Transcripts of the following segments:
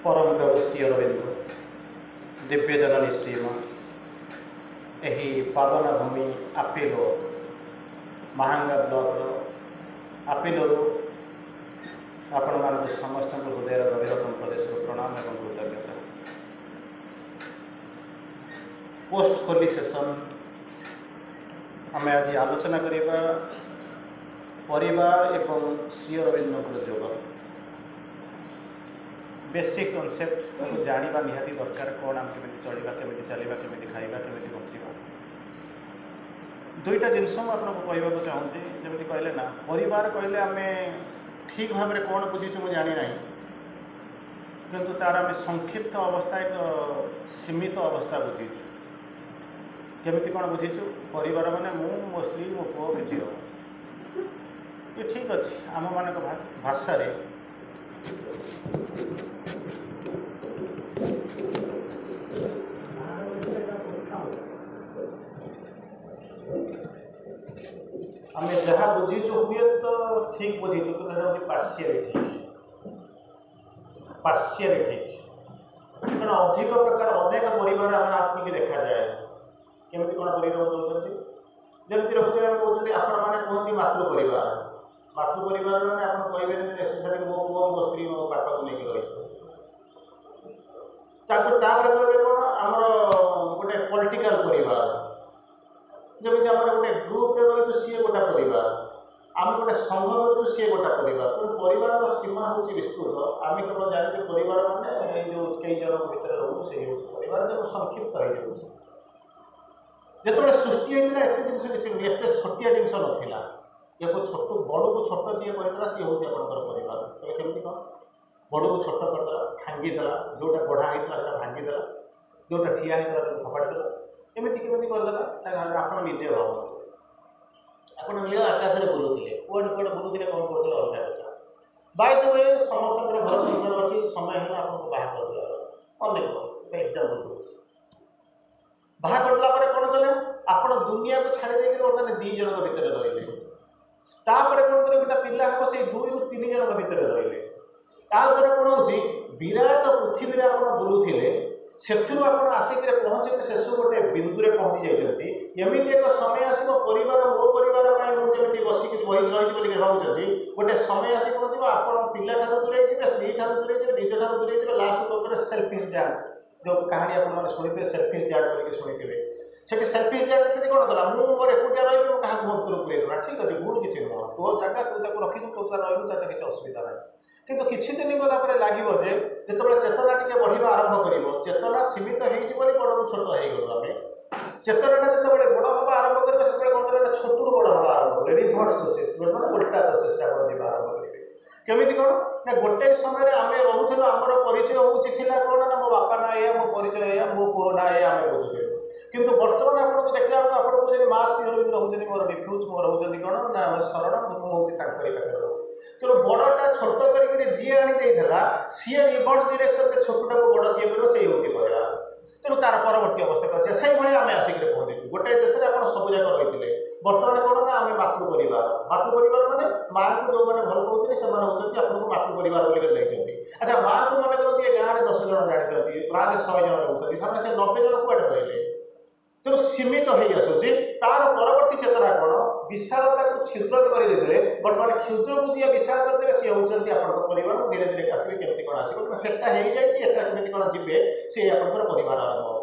परम प्रभु श्री अरविंद दिव्य जननी श्रीमा यही पावन भूमि आपिल महांगा ब्लॉक आपिल आपण मान समस्त हृदय गभीरतम प्रदेश प्रणाम एवं कृतज्ञता। पोस्ट होली सेशन आम आज आलोचना करवा परिवार एवं श्री अरविंद जोग बेसिक कनसेप्ट को जाना निहाती दरकार कौन आम केमी चलवा केमी चलवा केमी खाइबा केमी बचवा दुईटा जिनस आपको कहवाक चाहूँगी जमी कहले ना परिवार कहले आम ठीक भाव में कौन बुझीचु मुझे जानी ना किंतु तार आम संक्षिप्त अवस्था एक सीमित अवस्था बुझीचु केमी कौन बुझीचु परिवार माने मो स्त्री मो पुओ कि झील ये ठीक अच्छे आम मान भाषा आम जहाँ बुझीचु हुए तो ठीक बुझीचु तो पार्शियली ठीक कारण अधिक प्रकार अनेक परिवार आम आखिक देखा जाए केमी कौन परिवार दौरान जमी रखुचे कहते आपण मैंने कहते मातृ परिवार मैंने आप कहे नेसेसरी मो पुओ मो स्त्री मो बापा को लेकिन रही कहे कौन आमर गोटे पॉलिटिकल परिवार जमी आम गोटे ग्रुप रही सी गोटा परिवार आम गोटे संघ रही सी गोटा परिवार तो परिवार सीमा हूँ विस्तृत आम केवल जानते परिवार मैंने जो कई जन भितर रोक से परिवार जो संक्षिप्त हो जो सृष्टि होता एत जिन किसी एत छोटिया जिनस नाला ये छोट बड़ को छोट जी करदेला सी हूँ आपंकर परिवार तो केमी कौन बड़ को छोट करदेला भांगीदेला जोटा गढ़ा होता भांगीदेला जोटा ठिया होता फपाड़देला एमती केमी करदेला आप निजे भावते आप नील आकाश में बुलूले कौन कौन बुलूले कौन करूँ अलग कथा बाय द वे समस्त घर संसार अच्छी समय है आपको बाहर करदेला अनेक एग्जाम्पल दूसरी बाहर करदेला कौन कले आप दुनिया को छाड़ी देकर बर्तमान दी जन भितर रही तापर कौन करें गोटे पिला हम से 2 ରୁ 3 जन भितर रही ताद्वारा कौन हो विराट पृथ्वी में आप बुलूले से आसिक पहुँचे शेष गोटे बिंदु पहुँची जाती एमती एक समय आस परिवार मो परिवार मुझे बसिक रही भावुँच गोटे समय आस पहुँच आप पिला दूरे स्त्री दूरे निज दूरे लास्ट सेल्फिश जाट जो कहानी आप शुणी सेल्फिश जाट करके शुणी से सेल्फिश जाट के कौन कला मोर एकुटिया रही क्या मुझ भर पूरे ठीक अच्छे भूल किसी नुह तो जगह तू रखी तू रही किसी असुविधा ना किंतु किसी दिन गलापर लगे जो चेतना टी बढ़ा आरंभ कर चेतना सीमित हो बड़ छोट हो गलु आम चेतनाटा जो बड़ हवा आरंभ करेंगे से कौन करेंगे छोटू बड़ हवा आरंभ करेंगे रिभर्स प्रोसेस मैंने उल्टा प्रोसेस आप आरंभ करेंगे केमी कौन ना गोटे समय आम रोलु आमर परिचय होना कौन ना मो बापा ना या मो परिचय या मो पुओ ना या आम बुझुलु किंतु बर्तमान आपको देखला आपको कौन माँ श्री अरविंद रोचे मोर रिफ्यूज मोर रोचे कौन ना शरण मुझे पाखे तेणु बड़टा छोट कर जी आनीला सी रिभर्स डिरेक्शन में छोटा को बड़ जी कर से परिवार तेणु तार परवर्ती अवस्था से भाई आम आसिक पहुँचू गोटे देश में आप सब जाक रही बर्तमान कौन ना आम मातृ परिवार मैंने माँ को जो मैंने भल पाते से आपको मातृ परिवार नहीं अच्छा माँ को मन करते गाँव में 10 जन जानते गाँव में 100 जन रोकते से 90 जन कूड़े रही तेणु सीमित हो आसूँ तार परवर्ती चेतना कौन विशालता को छिद्र करदे बर्तमान क्षुद्र को जी विशाल करदे सी होती आप परिवार धीरे धीरे आसवे केमी कौन आसो सेटा होती कौन जी सी आप परिवार आरंभ हो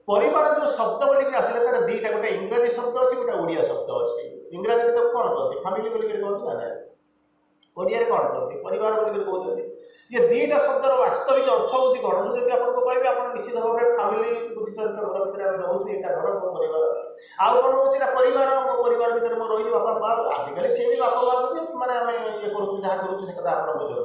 परिवार जो शब्द बोलिक आसले तार दीटा गोटे इंग्राजी शब्द अच्छी गोटे ओडिया शब्द अच्छी इंग्राजी तो कौन कहते फैमिली बोलिक कहते ना ओडिया कौन कहते परिवार बोलिक कहते ये दीटा शब्दर वास्तविक अर्थ हूँ कौन मुझे आपको कहबी आप निश्चित भाव में फैमिली बुझी घर भितर आम रोचे यहाँ घर मो परिवार आउ कौन हो परिवार मो परिवार भितर मो रही बापा माँ आजिकल सी भी बापा माँ को मैंने आम ये करूँ जहाँ करूँ से कथा आप बुझे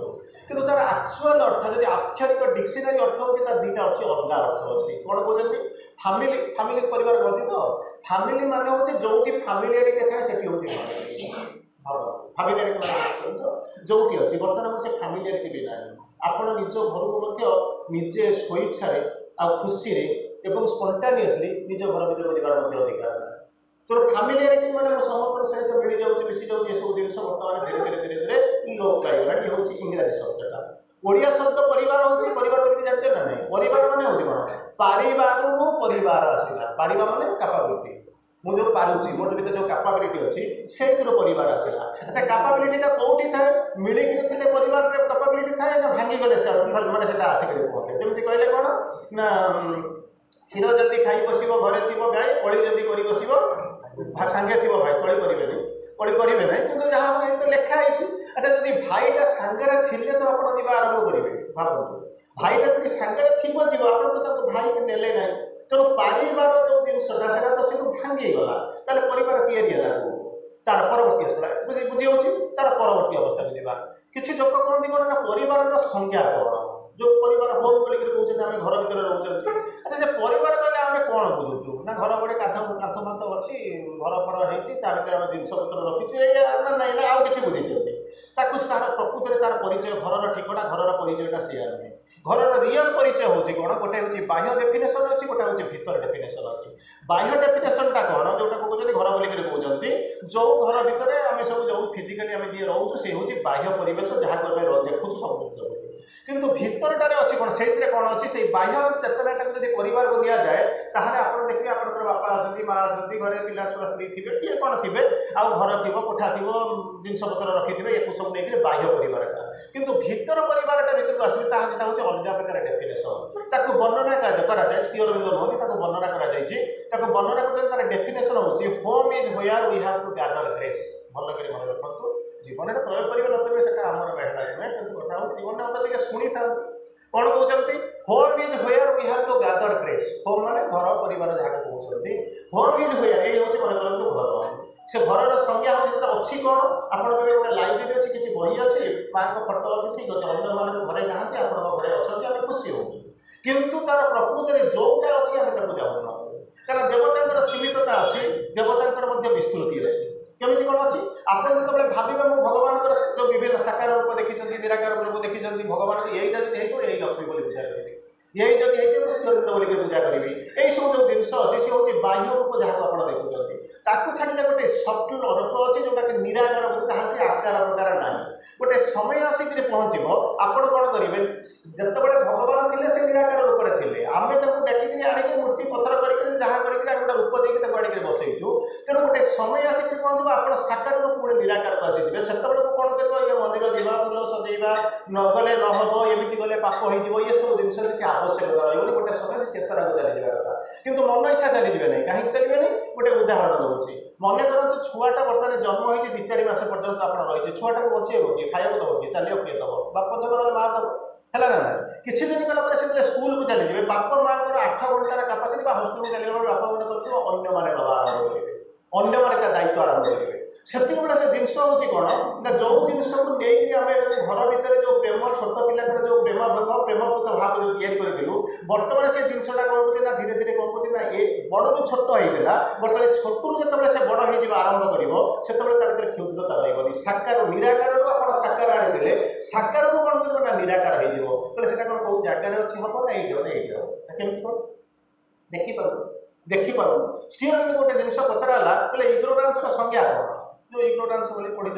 कि तार आक्चुआल अर्थ जब आक्षरिक डिक्शनारी अर्थ हो दीटा अच्छी अलग अर्थ अच्छी कौन कहते फैमिली फैमिली परिवार कहती तो फैमिली मान हूँ जो फैमिलियरिटी थाए से फैमिली जो अच्छी बर्तमान से फैमिलियरिटी भी ना आप निज घर को निजे स्वेच्छा आ खुशी एवं स्पंटानियसली निज घर भर परिवार अधिकार तो फैमिलियरिटी मैंने समस्त सहित मिल जाऊँगी मिसी जाऊँगी सब जिन बर्तमान धीरे धीरे धीरे धीरे लोप पाइगला ये हूँ इंग्राजी शब्दटा ओडिया शब्द परिवार होची परिवार बोली जानते ना नहीं परिवार माने होची कोन परिवारनु परिवार आसीला परिवार माने कैपेबिलिटी मु जो पारुची मोर भीतर जो कैपेबिलिटी अछि सेतिर परिवार आसीला अच्छा कैपेबिलिटी ता कोठी थाए मिली कि थिले परिवार रे कैपेबिलिटी थाए ना भांगी गले माने सेटा आसी करे पहुंचे जेमति कहले कोन ना क्षीर जदी खाई बसिबो घरे थिबो गाय कोळी जदी करी बसिबो सांगे थिबो भाई कोळी करिबेनी कोळी करिबे नै किंतु जहां तो लेखा आइछि अच्छा जदी भाईटा सांगरे थिले तो आपण जीवा आरंभ करिवे भाबंतु भाईटा जदी सांगरे थिबो जीवा आपण तो ताको भाई के नेले नै तो परिवार जो जिन सदा सदा तो से भांगी गला ताले परिवार तयारी हला तार परवर्ती असला बुझी होछि तार परवर्ती अवस्था को जीवा किछि लोक कोन कोन ना परिवार रो संज्ञा कोन जो परिवार होम कलिक कहते आम घर भीतर रोचे अच्छा से परिवार कहले आम कौन बुझुचु ना घर गोटे काठ फाथ अच्छी घर फर होती आम जिनपतर रखीचु ना ना आउ कि बुझी तार प्रकृति तार परिचय घर ठिकना घर परिचयटा सी नुहे घर रियल परिचय हूँ कौन गोटे हूँ बाह्य डेफिनेसन अच्छी गोटे हूँ भितर डेफिनेसन अच्छी बाह्य डेफिनेसनटा कौन जोटा कहते घर बोलिक कहते जो घर भितर आम सब जो फिजिकाली आम जी रोचु से हूँ बाह्य परिवेश जहाँ देखु सब किंतु भितरटारे अच्छी कौन से कौन अच्छी से बाह्य चेतनाटा को परिवार को निया जाए ताहले आपण देखिए आपनकर बापा आछंती मां आछंती घरे पिला छुआ स्त्री थिबे किए कौन थिबे आ घर थिबो कोठा थिबो जिनस पत्र रखिथिबे एको सब नेकरे बाह्य परिवारटा किंतु भीतर परिवारटा भीतर को आसी ताहा जेटा होचे अलग प्रकार डेफिनेशन ताको वर्णना करा जाए श्री अरविंद मोदी ताको वर्णना करा जायछि ताको वर्णना करते तार डेफिनेशन होची home is where we have to gather grace भल करे मन रखंतु जीवन में प्रयोग करेंगे न करेंगे से आमर मेहनत नुहे कि कथा हो जीवन में हम शुणी था कौन कहते home is where we have to gather grace home माने घर परिवार जहाँ कहते होम इज वेयर ये हूँ मन करूँ घर से घर संज्ञा हूँ अच्छी कौन आपड़ कहे गोटे लाइब्रेरी अच्छी किसी बही अच्छी माँ को फटो अच्छी ठीक अच्छे अन्य मान घरे नहांती आप घरे अच्छा आम खुशी हो किंतु तार प्रकृति में जोटा अच्छी आम जाऊन कारण देवता सीमितता अच्छी देवता विस्तृति अच्छी केमी कौन अच्छी आप जो भावे मु भगवान जो विभिन्न साकार रूप देखी निराकार रूप देखी भगवान यही यही लक्ष्मी बोली पूजा करेंगे यही जब श्रीअरविंद बोलिक पूजा करी यही सब जो जिन अच्छे सी हूँ बाह्य रूप जहाँ आप देखुं ताकू छाड़े गोटे सफ्टवेयर रूप अच्छे जोटा कि निराकार बोलते आकार प्रकार ना गोटे समय आसिक पहुँचो आपड़ कौन करेंगे जिते भगवान थे से निराकार रूप में थे आम डाकिक आणिक मूर्ति पत्थर करके जहाँ करके गोटे रूप देकर आणिक बसईचु तेणु गोटे समय आसिक पहुँचो आप साकार रूप गोटे निराकार को आसीजे से कौन कर मंदिर जावा फुल सजेवा नगले नहब एमती गले पाप हो ये सब जिन किसी आवश्यकता रही गोटे समय से चेतना को चली जावा कथा किंतु मन इच्छा चलीजे ना कहीं चलिए गोटे उदाहरण दूसरी मन करते छुआटा बर्तमान जन्म हो 2-4 मास पर्यंत आप रही छुआटा को बचे किए खाया दब किए चलिए किए दब बाप दब माँ दब है ना ना किसी दिन गला से स्कूल को चलीजे बाप माँ 8 घंटार कैपेसिटी हॉस्टेल को चलिए बाप मैंने करते अन्य मैंने दबा आरंभ करेंगे अन्य मैंने दायित्व आरंभ करेंगे से जिनस हूँ कौन ना जो जिनस को लेकिन आम घर भितर जो प्रेम छोट पिलाकर जो प्रेम भाव प्रेमपूत भाव जो या बर्तमान से जिनसा कौन करें ना धीरे धीरे कौन करें ना ये बड़ भी छोट होता बर्तमान छोटू जो से बड़ हो आरंभ कर क्षुद्रता रही साकार निराकार आप साकार आनी साकार को कौन कर ना निराकार होता कौन कौ जगार अच्छी हम ना ये कमी कौन देखिपार श्रीअरविंद गोटे जिन पचराला बोले इग्नोरांस संज्ञा कौन जो इग्नोरांस बोली पढ़ी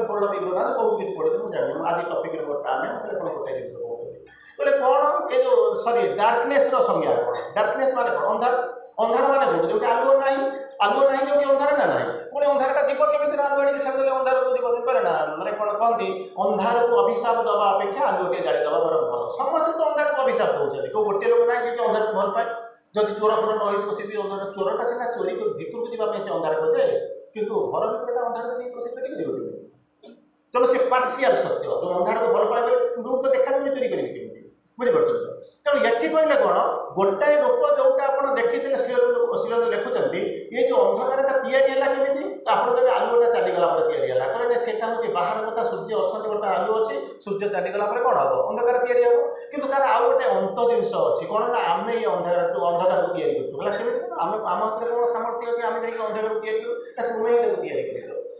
बोर्ड ऑफ इग्नोरांस बहुत किसी पढ़ी मुझे जानी आज टपिक आने कौन गोटे जिन कहते बोले कौन ये जो सॉरी डार्कनेस संज्ञा कौन डार्कनेस माने कौन अंधार अंधार माने कौन जो आलुओ ना जो अंधार ना ना पुणी अंधारटा जीव केमी आलु आड़ी छाड़दे अंधार को जीव पारे ना मैंने कौन कहती अंधार को अभिशाप दवा अपेक्षा आलुओ टे जाड़ीदवा बर भल समस्त तो अंधार को अभिशाप दौरान क्यों गोटे लोक ना कि अंधार को भल पाए जब चोर फोर नई सी चोरटा सीना चोरी भितर को जावाई से अंधार कर जाए किंतु घर भितर अंधार से चोरी कर तेणु से पार्शियाल सत्य जो अंधार को भल पाए रूप तो देखा चोरी करेंगे बुझीपार तेणु ये कहले कौन गोटाए रूप जोटा आप देखी श्रीअरविंद लिखुंट ये जो अंधकारटा या केमी आप आलुटा चलीगला या कारण से हूँ बाहर कथा सूर्य अच्छा बर्तमान आलु अच्छी सूर्य चलीगला कौन हम अंधकार या कि तार आउ गोटे अंत जिनस अच्छी कौन ना आम ये अंधकार को या आम हाथ में कौन सामर्थ्य अच्छे आम जाकर अंधकार को तुम्हें ही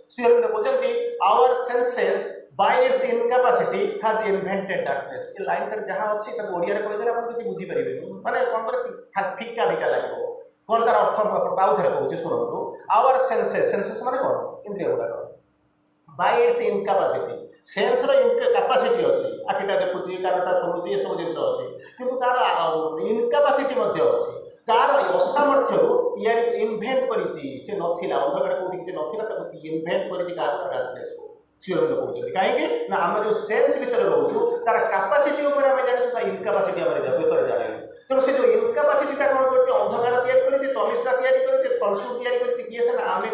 श्रीअरविंद कहते our senses by its incapacity has invented darkness ये लाइन कर जहाँ अच्छी तक ओडिया कहते आप किसी बुझी पारे माने कौन कर फिका फिका लगे कौन तार अर्थ आउ थे कहूँ शुणु आवर सेंसेस माने कौन इंद्रिय गुड़ाक बाय इट्स इनकापासिटी सेंस रो कैपेसिटी अच्छी आखिटा देखुची कानटा शुणुची ये सब जिन अच्छी किंतु तार इनकापासिटी अच्छी तार असामर्थ्य या इनभेंट करिछि से नथिला अंधकार कोठी कि नथिला ताको इनभेंट करिछि डार्कनेस को सीओर कहते कहीं ना आम जो सेन्स भितर रोचु तार कैपेसिटी ऊपर आम जानी इनकापासिटी आम भितर जाने तेणु से जो इनकापासिटीटा कौन कर अंधकार तैयारी तमिश्रा तैयारी फलसु तैयारी किए से आम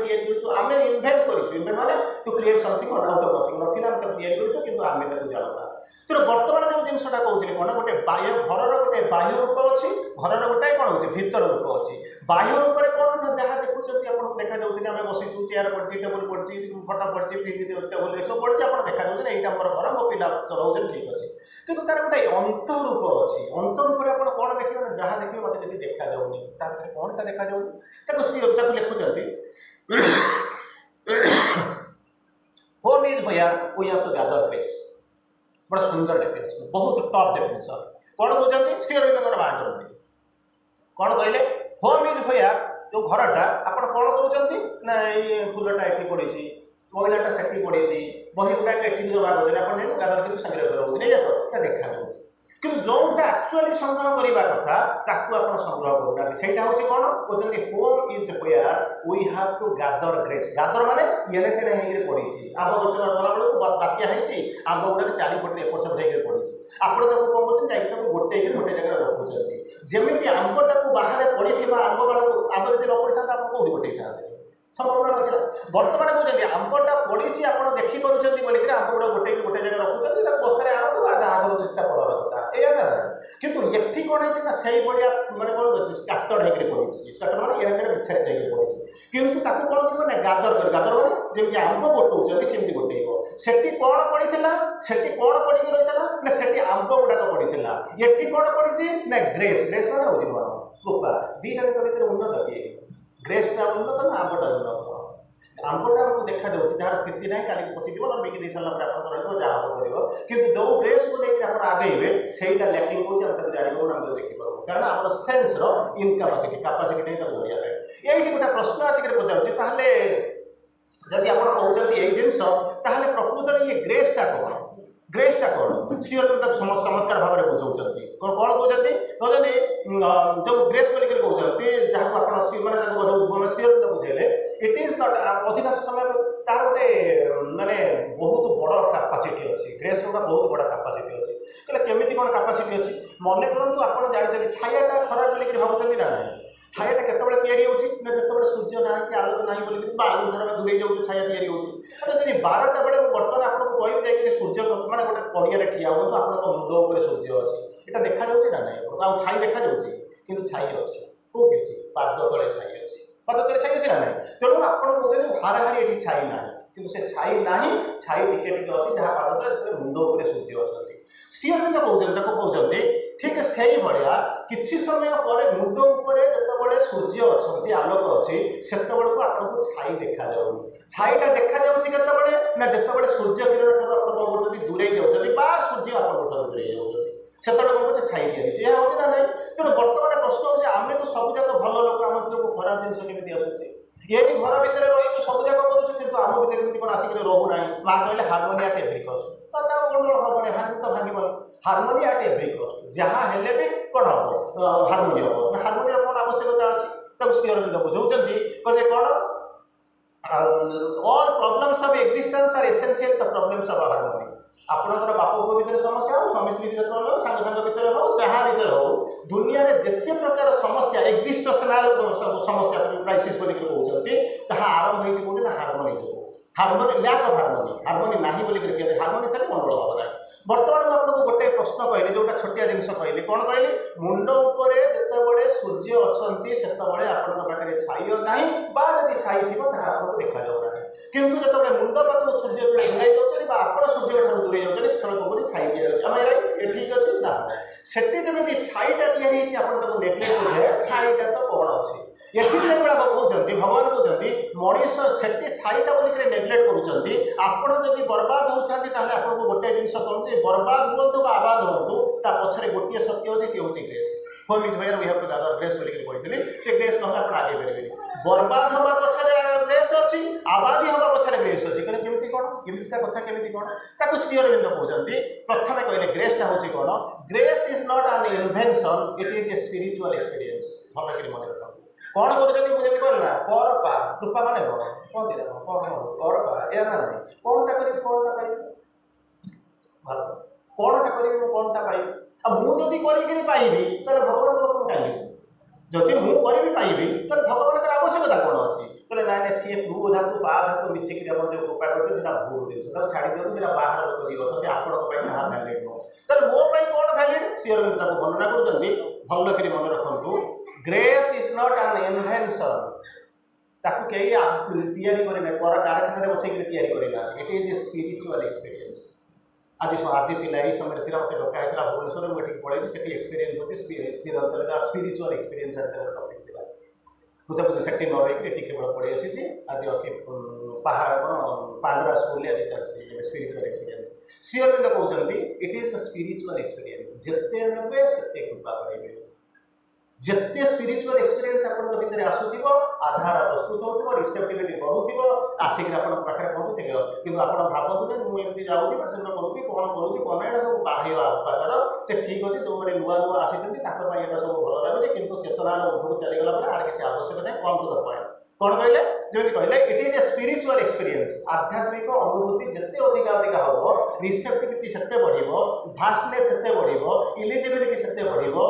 आम इनभेंट कर माने to create something out of nothing नथिला आम तैयारी कर आम जानूना तेणु बर्तमान जो जिनसा कहते कौन गोटे बाह्य घर गोटे बाह्य रूप अच्छी घर गोटे कौन हो भीतर रूप अच्छी बाह्य रूप में कौन ना जहाँ देखुं आपको देखा जाए आम बसीचु चेयर पड़ी टेबुल पड़ी खट पड़ी फ्रिज टेबुल सब पड़ी आप देखा जाए यहाँ मोर घर मो पिला रोचे ठीक अच्छे कितु तार गोटे अंत रूप अच्छी अंत रूप में आप कौन देखिए ना जहाँ देखिए मतलब किसी देखा जाऊनी कौनटा देखा जाऊँ लिखुंट home is where we have to gather grace बड़ा सुंदर डेफिनेशन बहुत टॉप डेफिनेशन कौन कहते श्री अरविंद बाहर कौन कहले होम इज वेयर जो घरटा आप कौन कहते ना ये फुलटा ये पड़ी महिलाटा से पड़ी बही गुड़ाक ये जमा कर गादर कर संग्रह कर नहीं जात देखा जाऊँगी कि जोटा एक्चुअली संग्रह करने कथा ताकू आप संग्रह करना से कौन कहते home is where we have to gather grace gather माने ये तेने पड़ी आम गच गला बेलू बात्या आम गुड़ा चारिपटे एपट सेपट पड़ी आप कौन करते गोटे जगह रखुच्च जमी आंबटा बाहर पड़ी आंब मानक आंब जब न पड़ी था आप कौटी गोटे था संभावना ना बर्तमान कहते आंबटा पड़ी आप देखिपुर बोलिक आंब गुड़ा गोटे जगह रखुच्च बस्तार आणतु आगे दूसरा पड़ रखता या कितु ये कौन है ना से मैंने कौन स्टार्टर होकर पड़ी स्टार्टर मैंने ये विच्छेद होकर पड़ी कितु ताकू कौन कर ना गादर कर गादर मैंने जमी आंब गोटाऊँ सेमती गोटेब से कौन पड़ा से कौन पड़ी रही ना से आंब गुड़ाक पड़ा ये कौन पड़ी ना ग्रेस ग्रेस मैंने हूँ नुआ कृपा दीटा भितर उन्नत किए ग्रेसटा उन्नत ना आंबटा उन्नत आंबटा आपको देखा जाऊँ जार स्थिति ना काली पचिज ना बिकी दे सारा जहाँ कर कि जो ग्रेस को लेकर आप आगे से लैकिंग हो जानवर आम देखिपार कारण आम सेन्स इनकापासिटी कैपेसिटी नहीं धरिया ये गोटे प्रश्न आसिक पचार जदि आप कहते ये जिनस प्रकृत में ये ग्रेसटा कौन ग्रेसटा कौन सीओर चमत्कार भाव में बुझाऊँगी कौन कहते जो ग्रेस बोलिक कहते जहाँ आप मैंने सीओर बुझेले इट इज नट अधिकांश समय तार गोटे माने बहुत बड़ कैपेसिटी अच्छी ग्रेस गोटा बहुत बड़ा कैपेसिटी अच्छी कहले केमिति कौन कैपेसिटी अच्छी मन करूँ आप जानते छायाटा खराब बोलिक भावुँ ना ना छायाटा केतबेले तैयारी होची ना जतबेले सूर्य ना आलोक नाही बोलिक बा आलोक दूरे जाऊँ छाया तैयारी होची अच्छा जब 12टा बेले बर्तमान आपको कहबी जाए सूर्य माने गोटे पड़िया ठिया हो तो आप मुंड उपर सूर्य अच्छी यहाँ देखा जाऊँ ना ना आ छाई देखा जाऊँ कि छाई अच्छी कौटी अच्छी पाद तले छाई अच्छी पाद तले छाई अच्छी ना ना तेणु आप हाराहारी ये छाई ना कि से छाई ना छाई टिके टिके अच्छी जहाँ पाद तले मुंड उपर सूर्य अच्छा श्री अरविंद कहते ठीक से भाया किसी समय पर मुंड उपर जिते सूर्य अच्छा आलोक अच्छी से आपको छाई देखा जाऊनी छाईटा देखा जाऊँगी ना जिते सूर्य किरण ठार आप दूरे जाऊँगी सूर्य आप दूरे जाऊँगी से कौन कर छाई दिया यह हूँ ना ना तेणु बर्तमान प्रश्न हो आम तो सब जाक भल लोक आम खराब जिन केमी आसूँ ये घर भितर रही सब जाक करूँ आम भितर कौन आसिक रोना माँ कहले हार्मोनी एट एव्री कस्ट तो गंडगोल हम तो भांगन हार्मोनी एट एव्री कस्ट जहाँ हेल्ले भी कौन हम हार्मोनी हम हार्मोनी कौन आवश्यकता अच्छी श्री अरविंद बुझाऊँ कहते कौन all problems of existence are essential the problems of harmony आपणकर बाप पुओ भितर समस्या हो स्वामी स्त्री भितर हो सांग सांग भितर हो जहाँ भितर हो दुनिया रे जिते प्रकार समस्या एक्जिस्टेशनल समस्या क्राइसिस बोलिक कहते आरंभ होती ना हार्मोनी जो हार्मोनी लैक ऑफ हार्मोनी नहीं बोलिक हार्मोनी थे गंडगोल हम ना बर्तमान मुझे आपको गोटे प्रश्न कहली जोटा छोटिया जिन कहली कौन कहली मुंड उपर जिते सूर्य अच्छा से पाखे छाई ना जब छाई थी आपको देखा जाऊना किंतु जो मुंड पाखक सूर्य दूरे जाऊँगी आप सूर्य ठार दूरे जाऊँगे से कौन छाई दि जाए ठीक अच्छे ना से जमी छाईटा या नेग्लेक्ट हो छाईटा तो कौन अच्छी ये कहते भगवान कहते मनीष से छाईटा बोलिक नेग्लेक्ट करुँच आपड़ जब बर्बाद होता आपको गोटे जिन कहते बर्बाद हूँ आबाद हूँ पछरे गोटे सत्य अच्छे सी हूँ grace home is where we have to gather grace बोली कहली से ग्रेस न आपण आगे परिबे बर्बाद हवा पछरे ग्रेस अछि आबादी हवा पछरे ग्रेस अछि कहले केमिति कोन केमिति का कथा केमिति कोन ताको श्री अरविंद कहउछंती प्रथमे कहले ग्रेस ता होछि कोन grace is not an invention it is a spiritual experience भला करी मन रखो कोन करूछंती बुझे करना कर पा कृपा माने कोन दिना कोन कर पा ए ना नहीं कोनटा करी कोनटा पाई भला कोनटा करी कोनटा पाई अब मु जदी करी करी पाइबी त भगवान को कोन काई जदि मु करी पाइबी त भगवान के आवश्यकता कोन अछि कहले ना ना सी भू धातु बा धातु मिसी के अपन जो कृपा करते जेना भूल देछ त छाडी देउ जेना बाहर लोक दियो सते आपण को पई ना वैलिड नो त मो पई कोन वैलिड सी अरविंद ताको वर्णना करजंती भल्ल करी मन रखंतु grace is not an invention ताको केई तैयारी करे ना कर कारखाना रे बसै के तैयारी करे ना it is a spiritual experience आज थिला यही समय थी मत डका होता भुवनेश्वर मुझे पढ़े से एक्सपीरियंस होती स्पिरिचुअल एक्सपीरियंस टपिक थी बुझा बुझे से न रही केवल पढ़ी आसी आज अच्छी पहाड़ कौन पांडरा स्कूल आज चलती स्पिरिचुअल एक्सपीरियंस श्री अरविंद कहते it is the spiritual experience जिते ने से कृपा करेंगे जिते स्पिरिचुअल एक्सपीरियंस आपण भीतर आसुथिबो आधार प्रस्तुत होथिबो रिसेप्टिविटी बढ़ुथिबो आसिक आपण पाखरे पहुंचुथिबो किंतु आपण भाबथु मु एमती जाउछि प्रचंड करूछि कोन एटा सब बाहेला उपचार से ठीक अछि जो माने नुआ नुआ आसिछन्ति ताको पय एटा सब भलो लागुछि किंतु चेतनार उद्धव चली गेला पर आर किछि आवश्यक नै कम टू द पॉइंट कोन कहले जेमति कहले it is a spiritual experience आध्यात्मिक अनुभूति जते अधिक अधिक हबो रिसेप्टिविटी सेते बढ़िबो भास्टनेस सेते बढ़िबो इलिजिबिलिटी सेते बढ़िबो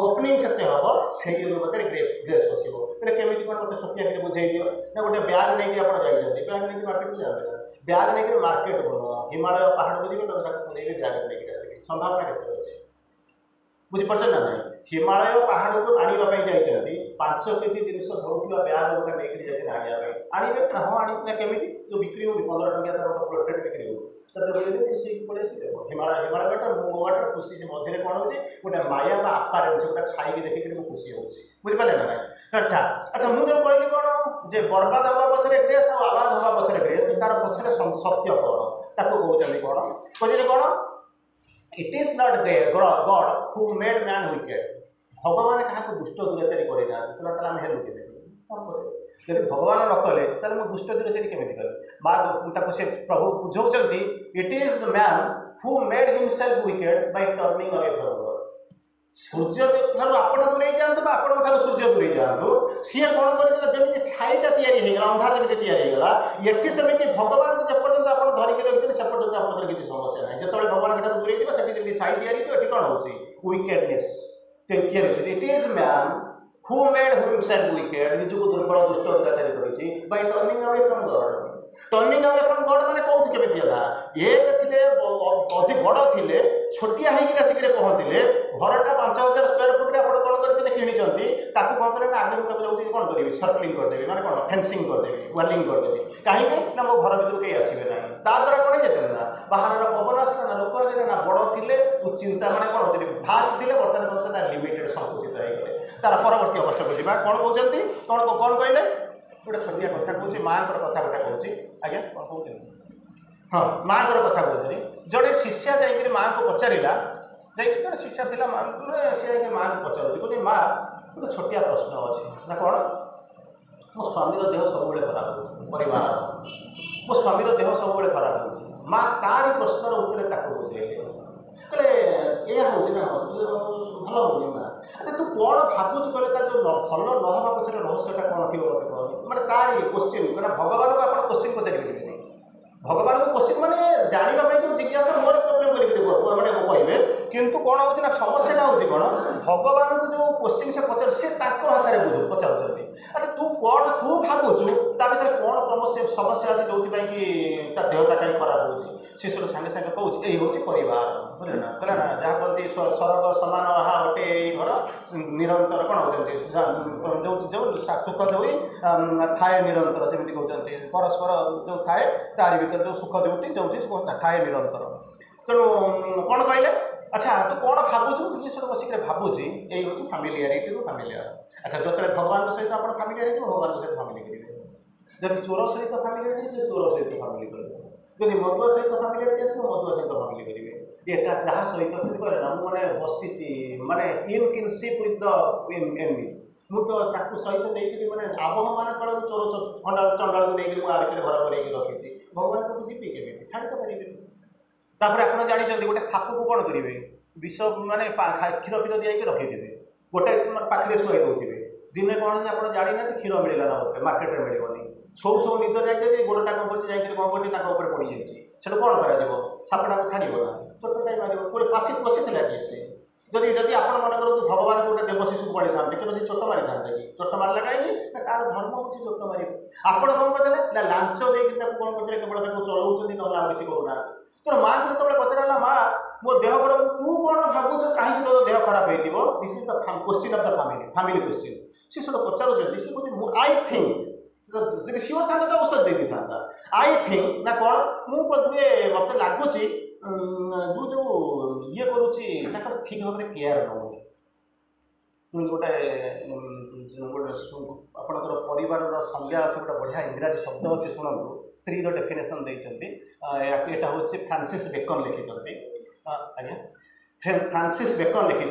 ओपनिंग सेते हबो सेही अनुपात ग्रेस पसिबो तले केमिति कोन मते छोटिया के बुझाइ दियो ना गोटे ब्याग नै कि आपण जाई जंती ब्याग नै कि मार्केट को जाबे ब्याग नै कि मार्केट बनो हिमालय पहाड़ को जिबे ताको नै कि ब्याग नै कि आसी संभावना केते अछि बुझी परछ ना नहीं हिमालय पहाड़ को आनी बापै जाई चंती 500 केजी जिनिस धरुथिबा ब्याग गोटे नै कि जाई आनिया पई आनी ना हो आनी ना केमिति जो बिक्री हो 15 टका तार गोटे प्रोडक्ट बिक्री हो तब बोले खुशी पड़े से देखो हिमालय बेटा मो वाटर खुशी से मझे कौन होची गोटे माया बा अपारेंस गोटे छाई के देखि के खुशी होची बुझि पाले ना अच्छा अच्छा मु जो कहली कोन जे बर्बाद हवा पछरे ग्रेस और आबाद हवा पछरे ग्रेस तार पछरे सत्य कोन ताको कहउचंदी कोन कहले कोन it is not God who made man wicked भगवान कहा दुष्ट दुराचारी करे ना तो हम हेलु के यदि भगवान न कले ताले मो दुष्ट दुराचारी केमिति कले बा ताको से प्रभु बुझौचंती it is the man who made himself wicked by turning away from God सूर्य ठार आपण दूरे जानतो बा आपण ठार सूर्य दूरे जानतो सिए कोन करे जेमिति छाईटा तयारी हे गेला अंधार जेमिति तयारी हे गेला एठी समिति भगवान को जेपर्यंत आपण धरि के रखछन सेपर्यंत आपण किछि समस्या नै जेतले भगवान ठार दूरे जिबा सेठी जेमिति छाई तयारी छ एठी कोन होछि विकेडनेस तयारी it is man who made himself wicked निजको दुर्बल दुष्ट दुराचारी करिछि by turning away from God turning away from God माने कोउठ केबे दियला एक थिले अति बड़ थिले छोटिया हेकि रासिकरे पहुंचले घरटा 5000 स्क्वायर फुट रे आपण कोन करथिले किनिचंती ताकू कोन करे ना आगे ताकू जाउछि कोन करबी सर्कलिंग कर देबी माने कोन फेंसिंग कर देबी वालिंग कर देबी काहे के ना मो घर भीतर के आसीबे ना ता द्वारा कोन जेते ना बाहर रो पवन आसला ना लोक आसे ना बड़ थिले उ चिंता माने कोन होतले फास्ट थिले बर्तन बर्तन ना लिमिटेड संकुचित हे गेले तार परवर्ती अवस्था को जिबा कोन कहउचंती कोन कहले गोटे छोटिया कथा कहूँ माँ कथा गोटे कहूँ आज्ञा कौन कहते हाँ माँ कथा कहते जोड़े शिष्या जाकर माँ को पचारा जो शिष्या थी माँ सी माँ को पचार कहते माँ गोटे छोटिया प्रश्न अच्छी ना कौन मो स्वामी देह सब खराब हो परिवार मो स्वामी देह सब खराब हो माँ तारी प्रश्नर उत्तर बुझे कहले यह हूँ ना भल हो माँ अच्छा तू कौन भावुच कहले जो भल नहवा पचर रहस्यटा कौन थी माने तार क्वेश्चन कहना भगवान को आप क्वेश्चन पचारि भगवान को क्वेश्चन माने जाना जो जिज्ञासा मोर प्रोब्लेम मैंने कहे किंतु कौन हो समस्या हो कौन भगवान को जो क्वेश्चन से पचार सी भाषा बुझ पचार अच्छा तू कौन तू भावुचु ता भर कौन समस्या अच्छे जो कि देहटा कहीं खराब हो शिशुर सागे सागे कहूँ यही हूँ परिवार बुझे ना कहला ना जहाँ कहते स्वर्ग समान हाँ गोटे घर निरंतर कौन हो जो सुख जो थाए निरंतर जमी कहते परस्पर जो थाए तारी भर जो सुख जोटी जो थाए निरंतर तेणु कौन कहले अच्छा तू कौन भावुचु ये सब बसिक भावुची यही हूँ फैमिलियरिटी रु फैमिलियर अच्छा जो भगवान सहित आप फैमिलियर हो भगवान सहित फैमिली करेंगे जब चोर सहित फैमिली चोर सहित फैमिली करेंगे जदि मधुआ सहित फैमिलियरिटी आसो मधुआ सहित फैमिली करेंगे एका जहाँ सहित कहे ना मुझे बसी माने इन किनशिप विथ द एनिमीज मु तो सहित नहीं मैंने आबह मान कल चोर चंडाल को लेकर मुझे आगे घर कर रखी भगवान को जीपी के छाड़ी तो पारे तापर आप जानते गोटे साप को कौन करेंगे विष माने क्षीर फीर दिखाई रखिथे गोटे पाखे शुआई दौथे दिने कौन है आप जानी ना क्षीर मिलला ना मत मार्केट में मिलनी सब सब निद जाए गोड़टा कौन कर कौन कर पड़ जाए कौन कर सापटा को छाड़ ना चोटटाई मार कोई पशि पशिला किए से जदि जदि आप मन करूँ भगवान गोटे देव शिशु पढ़ी था केवल से चोट मारी था कि चोट मारला कहीं तार धर्म हूँ चोट मार आपड़ कौन करते ना लांच देकर कौन करते केवल चलाऊँ ना किसी करूना तेना माँ को जो पचारा माँ मो देह खराब तू कौन भावुच कहीं तो देह खराब हो this is the question of the family question सी सब पचार सी कहते आई थिंक जी सिओर था तो औषध दे दी था आई थिंक ना कौन मुझे मत लगुच जो ये करुच्ची ठीक भाव में केयर नौ गोटे आपंकर परिवार संज्ञा अच्छे गोटे बढ़िया इंग्राजी शब्द अच्छे शुणु स्त्री डेफिनेशन देते यहाँ हूँ फ्रांसिस बेकन लिखिं आज्ञा फ्रांसिस बेकन लिखिं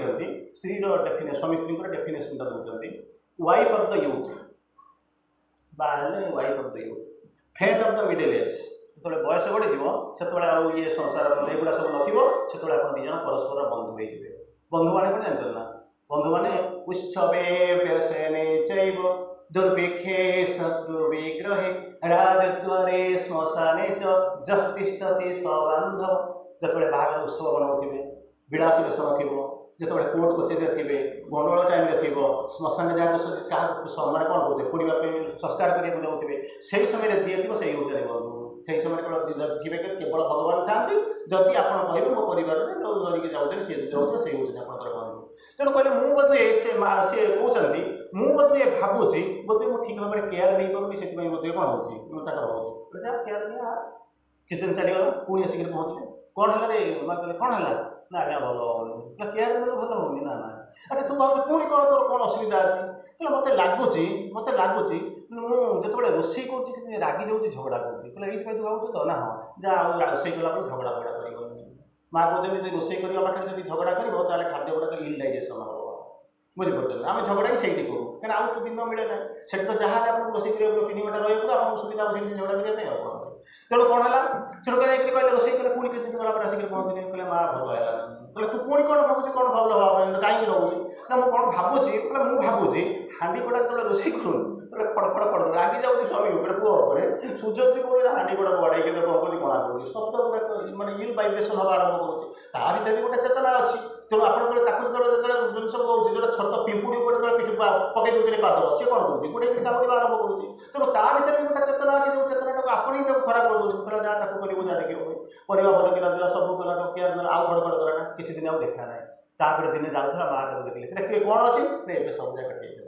स्त्री डेफिनेशन स्वामी स्त्री डेफिनेशन दूसरी वाइफ ऑफ द यूथ बाहर wife of the youth friend of the middle age जो बयस बढ़ी से ये संसार एगुड़ा सब नथिबो से आप दिज परस्पर बंधु होइजिबे बंधु माने कौन जानते ना बंधु माने उत्सवे व्यसने चैव दुर्भिक्षे शत्रु विग्रहे राजद्वारे श्मशाने च जः तिष्ठति स बान्धव जो बाहर उत्सव बनाऊे विलास व्यसन थी जो कोर्ट कचेरी थे गंडोल टाइम थी श्मशान जहाँ क्या माने कौन कहते पोड़ा संस्कार करने जाऊे से समय जी थी से हूँ बंधु से समय थे केवल भगवान था जदि आप कहे मो परिवार धरिकी जाऊँगे सी रोचे से हूँ आप बंधु तेणु कहले मुझे सी कहते मुझे भावुची बोधे मुझे ठीक भाव में केयर नहीं पार्टी से बोधे कौन हो केयर नहीं किस दिन चलीगला पुणी आसिक पहुँचले कौन है रे कहले कौन है ना आज्ञा भल हो केयर भल होनी ना ना अच्छा तू भाव पुणी कौन तोर कौन असुविधा अच्छे कहले मत लगुच मुझे मुझे रोसे कर रागी जाऊँगी झगड़ा करूँ कहले ये तू भावुँ तो ना हाँ जा रोसे कला झगड़ा फगड़ा कर माँ कहते रोसे करने पाखे जब झगड़ा कर खाद्य गुड़ाक इल डाइजेसन हम बुझीपार आम झगड़ा ही सही करूँ कहीं आउ तो दिन मिले ना से तो जहाँ आप रोसे कर 3 घंटा रही आपको सुविधा से झगड़ा करने तेणु कौन है तेणु कहते रोसे कले पुणी किस दिन गला आसिक पहुँचले कहले माँ भल है कहले तू पुणी कौन भावुँ कौन भल हवा कहीं रोचे ना मुझे कौन भावुची कहले मुझे भावुची हांडी गुड़ा जो रोसे करूँ खड़खड़ खड़ रागी जाऊँगी स्वामी पुओ सूर्य कौन हांडी गुड़ा बढ़ाई कौन कर कणा कर शब्द गुड़ा मानते इल वाइब्रेसन हवा आरंभ करुच्ची ता भर भी गोटे चेतना अच्छी तेणु आप जो जिन सब कौन जो छोट पिंपुड़ी पकई दूसरे पाद सी कौन करुच्ची गोटे काम आरंभ करुच्ची तेणु ता भर भी गोटे चेतना अच्छी जो चेतना को आप ही खराब कर दूसरी कहला जहाँ कर जहाँ देखिए परिवार भल कला देला सब कला केयर आउ खड़खड़ कला ना किसी दिन आउ देखा ना तापर दिने जाऊला माँ को देखिले किए कौन अच्छी नहीं सब जगह ठीक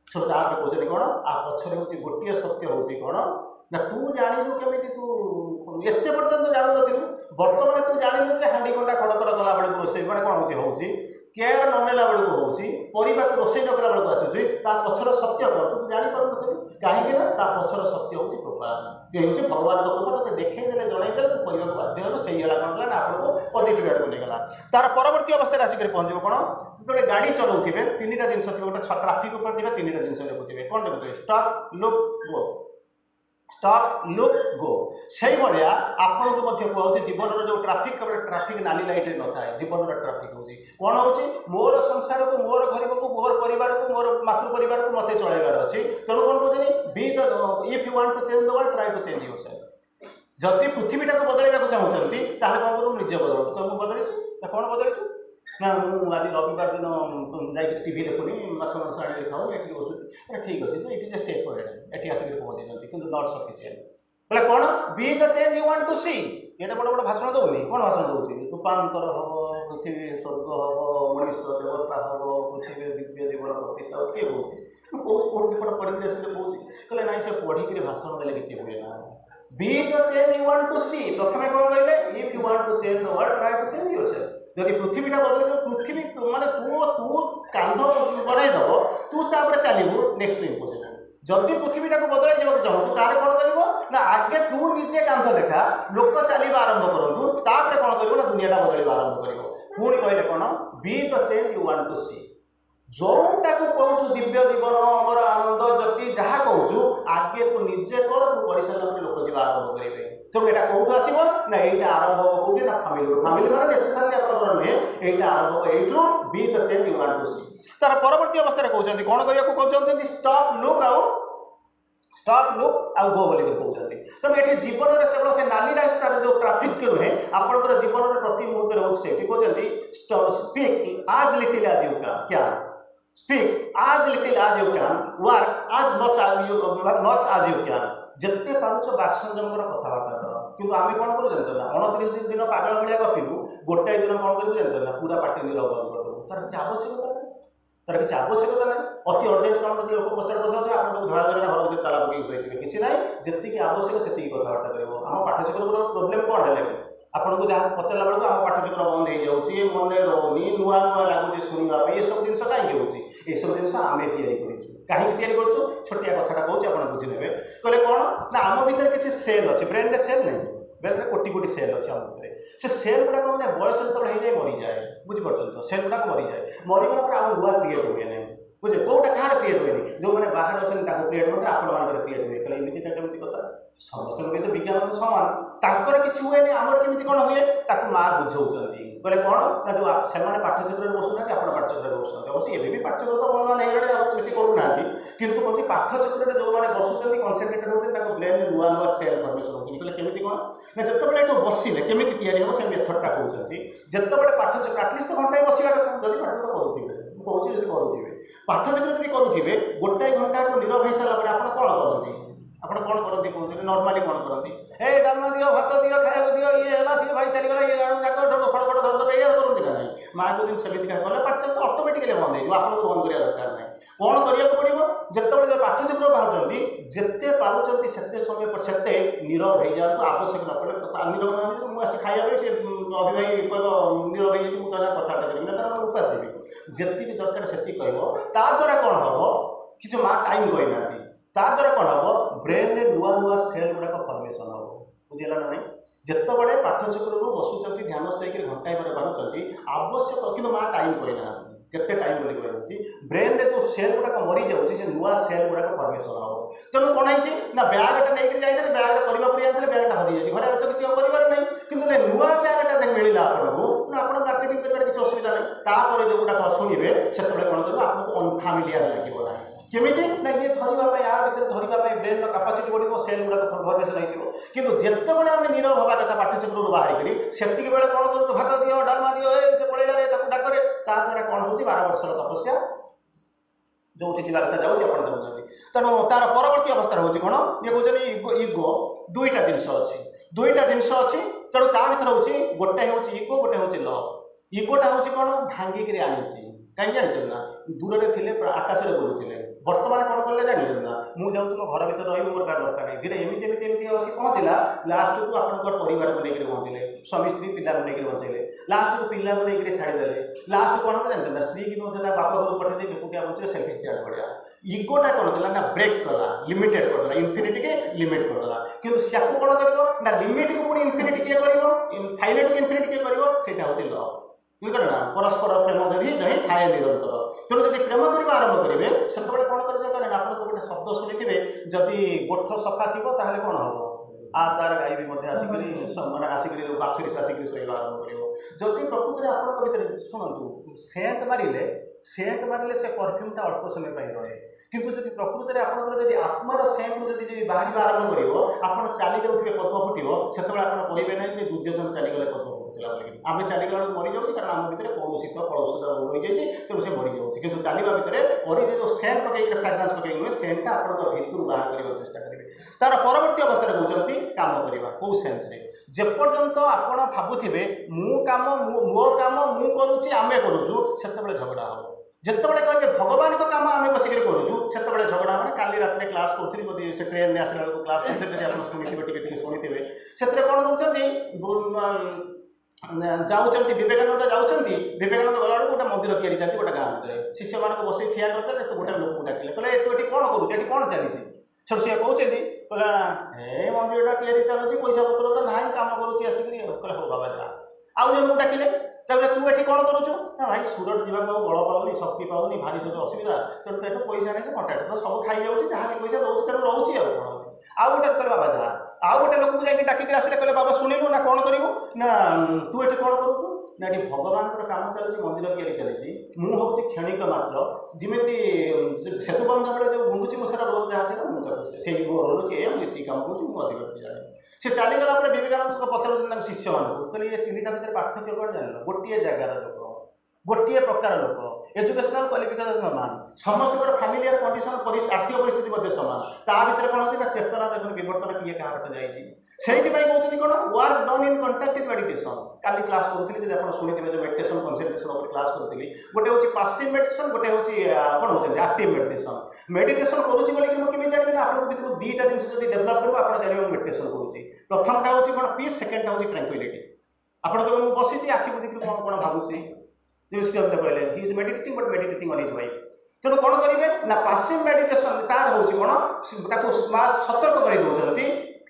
सब तापर कहते कौन आ पचर हूँ गोटे सत्य हूँ कौन ना तू जानू केमी तू एत पर्यटन जानू नु बर्तमान तू जानू हाँडी कंडा खड़खड़ कला बेलू रोसे मैंने कौन हो केयर ननेला बेलू हो परिवार को रोसे न कला बेलू आसूँ पछर सत्य कौन तू जापार कहीं ना पछर सत्य हूँ कृपा ये हूँ भगवान कृपा तो देखई देने जनईदे तू परिवार बाध्य हो से कौन है ना आपको पजिटिव आड़ को लेगला तार परवर्ती अवस्था आसिक पहुँचे कौन जो गाड़ी चलाऊे 3टा जिन गोटे ट्राफिक ऊपर थे 3टा जिन देखुए कौन देखुए स्टॉप लुक गो स्टॉप लुक गो से भाया आपको कहूँ जीवन जो ट्राफिक केवल ट्राफिक नाली लाइट न था जीवन ट्राफिक हूँ कौन हो मोर संसार को मोर घर को मोर परिवार को मोर मातृ परिवार को मत चलैबार अच्छी तेणु कौन कहते be the if you want to change the world try to change yourself जदि पृथ्वीटा को बदलैया चाहते कौन करूँ निजे बदल तो मुझे बदलू कौन बदलू ना मुझे आज रविवार दिन जा टी देखुनी माछ मांस आने खाऊ ये बसुँ ठीक अच्छे तो ये स्टेप ये आसिक पहुँची कि नट सफिसीयेंट बोले कौन be the change you want to see ये बड़ा बड़ा भाषण दौनी कौन भाषण दूसरी रूपांतर हम पृथ्वी स्वर्ग हम मनीष देवता हम पृथ्वी दिव्य जीवन प्रतिष्ठा हो किए कौन कौन पढ़ी कौन कहले ना से पढ़ी भाषण देने किसी हुए ना be the change you want to see प्रथम कौन कहले if you want to change the world try to change yourself जदि पृथ्वीटा बदल पृथ्वी माने तू कांध बढ़ाईदेव तू चलू नेक्स्ट इम्पोसिबल जदि पृथ्वीटा को बदल चाहूँ तार कौन कर आगे तू निजे कांध देखा लोक चलवा आरंभ करूँ तापर कौन कर दुनिया बदल आरंभ कर पुणी कहले कौन be the change you want to see जोटा को कहूँ दिव्य जीवन अमर आनंद जति जहाँ कहूँ आगे तू निजे कर तू कर सारा लोक जीवा आरंभ करेंगे तेणु यहाँ कौटू आसो ना यहाँ आरंभ हम कौटी ना फैमिली फैमिली मैंने नेसेसारी आप नुहे यहाँ आरंभ you be the change you want to see तार परवर्ती अवस्था कहते कौन करने कहते स्टॉप लुक आउ गो बोली कहते तेणु ये जीवन में केवल से नाली रास्तार जो ट्राफिक नुहे आपंकर जीवन में प्रति मुहूर्त रोचे कहते स्पीक आज लिटिल आज यू कैन स्पीक आज लिटिल आज यू कैन वर्क आज मच आज यू कैन जिते पार्छ बाक संयम कथबार्ता कर किंतु आम कौन करूँ जानते ना 29 दिन पागल भाया गपिलु गोटाए दिन कौन करूँ जानते ना पूरा पार्टी नीरव बंद करदेव तार किसी आवश्यकता ना तार किसी आवश्यकता ना अति अर्जेंट काम जब लोक पचार पचार आप धड़ा धड़ा घर भर ताला पकड़ शोथे किसी ना जी आवश्यक से कथबार्ता कर आम पाठ्यचक्र प्रोब्लेम कौन है आपन को जहाँ पचारा बेलू आम पाठ्यचक्र बंद हो जाए मन रोनी नुआ नुआ लगुच शुणा ये सब जिन कहीं हो सब जिन आम कहीं छोटिया कथा कहूँ आप बुझीने कहले कौन ना आम भर किसी सेल अच्छे ब्रेन में सेल नहीं ब्रेन में कोटी कोटी सेल अच्छे आम भितर से सेल गुड़ाक मैंने बयस जो जाए मरी जाए बुझीपार तो सेल गुड़ाक मरी जाए मरीगला आम नुआ क्रिएट हुए ना बुझे कौटा कहाँ क्रिएट हुए जो मैंने बाहर अच्छे क्रिएट होते आपण क्रिएट हुए कहले एमती केमती कथा समस्त लोग विज्ञान तो सामान तांकर किसी हुए आमर केमती कौन हुए माँ बुझाऊँगी कहले कौन ना जो से पाठ्यचक्र बसुना आप पाठ्यचक्र बसुना अवश्य ये भी पाठ्यचक्र तो भल नहीं बेसी करूना कितु कौन पाठ्यचक्र जो मैंने बसुँच कनसेंट्रेटेड होते ब्रेन नुआ नुआ सेल फर्मेसन होती कहले केमी कौन ना जिते ये बसिले केमी या से मेथडटा कहते जिते पाठ्यचक्र आटलिस्ट घंटाए बसवा कथा जब पाठचक्र करुवे कहूँ जब करुवे पाठ्यचक्र जब करुवे गोटाए घंटा जो नीरव हो सारापर आप कौन करते आप कौन करते कहते नर्माली कौन करते ए डालमा दियो भात दियो खाया दियो ये है सी भाई चलीगला ये खड़ खड़ धर धर ये करते ना नहीं माँ को दिन सेमती कले पाठचक्र अटोमेटिकली बंद हो आपको बंद करवा दरकार ना कौन करा पड़ो जिते पाठचक्र बाहर जिते पार्टी से समय पर से नीरव हो जाए आवश्यक न पड़े नीरव मुझे खाया से अभिभाई कह नीरव हो कथबार्ता करें उपास जी दरकार से द्वारा कौन हम कि माँ टाइम कहना ताद्वारा कौन हम ब्रेन में नुआ नुआ सेल गुड़ाक फर्मेसन हम बुझेगा ना नहीं जिते पाठचक्र बसुँच ध्यान स्थल घंटाए पर बाहर आवश्यक कि माँ टाइम कहना केते टाइम बोली कहते ब्रेन में जो सेल गुड़ाक मरी जाऊँगी से नुआ सेल गुड़ाक फर्मेसन हम तेणु कौन है ना ब्यागटा नहीं जाते ब्याग पर ब्यागटा हजि जाए घर तो किसी कर नहीं कि नुआ ब्यागटा मिलला आपको आप मार्केटिंग कर किसी असुविधा नहीं तापर जो गुड़ाक शुणे से कौन कर आपको अनफामिलियर लगे ना केमिति ना ये धरवा या धरवा ब्रेन कैपेसिटी बढ़ो सेल गुड़ाक फर्मेसन हो कि जिते आम नीरव हवा कथा पाठ्यचक्र बाहर करी से बेले कौन कर भात दियो डालमा दियो से पड़ेगा डाक द्वारा कौन हो 12 वर्षर तपस्या जो जावा कथा जाऊँगी तेणु तार परवर्ती अवस्था हूँ कौन ये कहते इगो दुईटा जिनस अच्छी दुईटा जिनस अच्छी तेणु ता भर हूँ गोटे हूँ इगो गोटे हूँ लव इगोटा हूँ कौन भांगिक आनी कहीं जानते ना दूर में थे आकाश में बुलूले बर्तमान कौन कले जान ना मुझे मो घर भर रही मोर क्या दरकार नहीं धीरे एमती एमती पहुँचला लास्ट को आप परिवार को लेकर पहुँचले स्वामी स्त्री पिला को लेकर बचेले लास्ट को पिला को लेकर छाड़देले लास्ट को कौन हम जानते ना स्त्री की बाप घर पठे एकुटिया बचे सेल्फी स्टार्ट बढ़िया इगोटा कौन कला ना ब्रेक कला लिमिटेड करदेला इनफिनिटी के लिमिट करदेला कि कौन कर ना लिमिट को पुणी इनफिनिटी किए कर फाइनाइट को इनफिनिटी किए कर लव बुझे ना परस्पर प्रेम जदि जही थाए निरंतर तेणु जब प्रेम करने आरंभ करेंगे से कौन करेंगे आप गोटे शब्द शुणी जदि गोठ सफा थी कौन हम आ तार गाई भी आसिक मैंने आसिक बाछुरी से आसिक शोवा आरंभ कर जदि प्रकृति में आपंक भर शुणु सेंट मारे से परफ्यूमटा अल्प समय रहे किंतु जब प्रकृति में आपंकर आत्मार सेंट जब बाहर आरंभ कर आप चली जाऊे पद्म फुटो से कहे ना दुर्योधन चलीगले पद्म आम चलीगला मरी जाऊँ कारण आम भर कौशित फलौषध रोग हो जाए तेणु से मरी जाऊँगी कि चलवा भितर और जो सेंट पकड़ फ्राग्रांस पकड़ नुहे सेंटा आप भितर बाहर करने चेषा करेंगे तार परवर्ती अवस्था कहते काम करवा कौ सेन्स जेपर्यंत आप भावुवे मो काम मु करुँच आमे करुचु से झगड़ा हम जितेबाला कहे भगवान का काम आम बसिक करुचु से झगड़ा हम काली रात क्लास करी से ट्रेन में आसला क्लास शुणी शुणी से कौन कर जाऊँच विवेकानंद जाऊँगी विवेकानंद गला गोटे मंदिर तैयारी चलती गोटे गाँव भितर शिष्य मान बस ठिया करते गोटे लोक डाकिले कहले तू ये कौन करूँ ये कौन चली सब सी कहते कहला ए मंदिरटा तैयारी चलुची पैसा पत्र तो ना कम करुँच आसिक कहले हो बाबा जा आउ जन डाकिले तू ये कौन करुचु ना भाई सूरत जावाक बल पाऊनी शक्ति पाऊनी भारी सब असुविधा तेणु तो ये पैसा नहीं से कंटाक्ट तो सब खाई जाऊँगी जहाँ भी पैसा दूसरी तेणु रोचे आउ गोटे कहले बाबा जा आउ गोटे लोक को जाकि डाकिक आसिले कहले बाबा शुणिलु ना कौन करू ना तू ये कौन करुचु ना ये भगवान काम चलती मंदिर तैयारी चलती मुझे क्षणिक मात्र जमी सेतुबंध बेले जो गुंगुची मूषार रोल जहाँ थी मुझे रोल ये मुझे कम करूँ अधिक जाने से चलीगला विवेकानंद पचार शिष्य मान कहले ये तीन भितर पार्थक्य कौन जान गोटे जगार लोक गोटे प्रकार लोक एजुकेशनल क्वालिफिकेशन समान समस्त फैमिलियर कंडीशन आर्थिक परिस्थिति समान ता भीतर कौन होती चेतना देखो विवर्तन किए क्या जाइए से कहते कौन work done in contact with meditation Kali class करूँ जब आप शुणी जो मेडिटेशन कंसंट्रेशन क्लास करी गोटे हूँ पासिव मेडिटेशन गोटे हूँ कौन होती एक्टिव मेडिटेशन मेडिटेशन करुँच बोलिक मुझे जानवी आप भर दुईटा जिन डेभलप कर आप जानवे मेडिटेशन करुँच प्रथमटा हूँ कौन पीस सेकेंडटा हूँ ट्रांक्विलिटी आप कहे बसी आखि को देखिए कौन कौन भावुची कहले he is meditating but meditating on his wife तेणु कौन करेंगे ना पासिव मेडिटेशन तार हूँ कौन सतर्क कर दौरान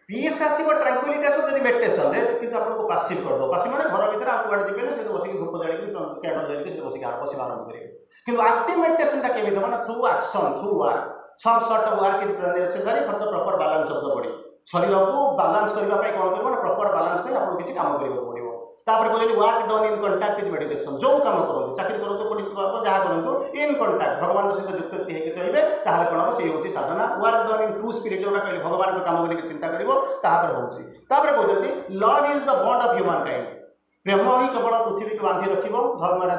पीस आसो ट्रांक्विलिटी आस मेडिटेशन किंतु आपको पासिव कर दो पासिव मैंने घर भर आप कड़े जी से बस धूप जाड़ी कैंडल जाड़ी बस बस आरंभ करेंगे किंतु एक्टिव मेडिटेशन केमी देव ना through action through work some sort of work is necessary for the proper balance of the body शरीर को बैलेंस करने कौन कर प्रॉपर बैलेंस आपको किसी काम करने पड़ो तापर कहते work done in contact with meditation जो काम करूँ चाकरी करूँ पुलिस जहाँ करूँ इन कंटाक्ट भगवान सहित युक्त होकर रहिए ताहले कौन हम से हूँ साधना work done in true spirit जो कहले भगवान को काम करके चिंता कर कहते love is the bond of humankind प्रेम ही केवल पृथ्वी को बांधि रख